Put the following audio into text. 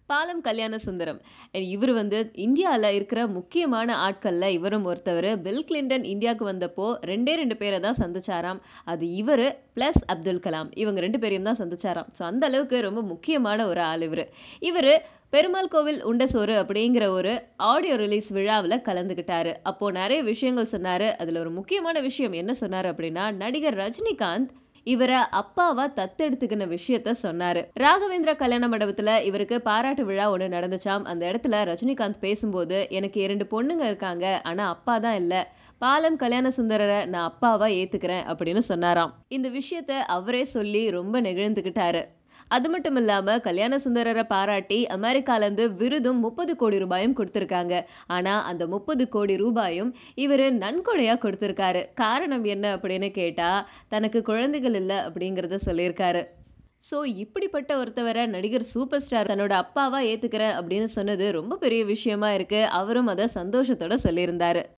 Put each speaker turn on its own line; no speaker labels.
பாலம் கல்யாண சுந்தரம். இவரு இந்தியால இருக்கிற முக்கியமான ஆட்கள்ல இவரும் ஒருத்தவரு. பில் கிளின்டன் இந்தியாவுக்கு வந்தப்போ 2 பேர தான் சந்திச்சாராம். அது இவரு பிளஸ் அப்துல் கலாம். இவங்க 2 பேரையும் தான் சந்திச்சாராம். ஸோ அந்த அளவுக்கு ரொம்ப முக்கியமான ஒரு ஆள் இவரு. இவரு பெருமாள் கோவில் உண்ட சோறு அப்படிங்கிற ஒரு ஆடியோ ரிலீஸ் விழாவுல கலந்துக்கிட்டாரு. அப்போ நெறைய விஷயங்கள் சொன்னாரு. அதுல ஒரு முக்கியமான விஷயம் என்ன சொன்னாரு அப்படின்னா, நடிகர் ரஜினிகாந்த் இவர அப்பாவா தத்தெடுத்துக்கின விஷயத்த சொன்னாரு. ராகவேந்திரா கல்யாண மண்டபத்துல இவருக்கு பாராட்டு விழா ஒண்ணு நடந்துச்சாம். அந்த இடத்துல ரஜினிகாந்த் பேசும்போது, "எனக்கு 2 பொண்ணுங்க இருக்காங்க. ஆனா அப்பா தான் இல்ல. பாலம் கல்யாண சுந்தரர நான் அப்பாவா ஏத்துக்கிறேன்" அப்படின்னு சொன்னாராம். இந்த விஷயத்த அவரே சொல்லி ரொம்ப நெகிழ்ந்துக்கிட்டாரு. அது மட்டும் இல்லாம கல்யாண சுந்தரர பாராட்டி அமெரிக்காலருந்து விருதும் 30 கோடி ரூபாயும் குடுத்திருக்காங்க. ஆனா அந்த 30 கோடி ரூபாயும் இவரு நன்கொடையா குடுத்திருக்காரு. காரணம் என்ன அப்படின்னு கேட்டா, தனக்கு குழந்தைகள் இல்ல அப்படிங்கிறத சொல்லியிருக்காரு. ஸோ இப்படிப்பட்ட ஒருத்தவர நடிகர் சூப்பர் ஸ்டார் தன்னோட அப்பாவா ஏத்துக்கிறேன் அப்படின்னு சொன்னது ரொம்ப பெரிய விஷயமா இருக்கு. அவரும் அத சந்தோஷத்தோட சொல்லியிருந்தாரு.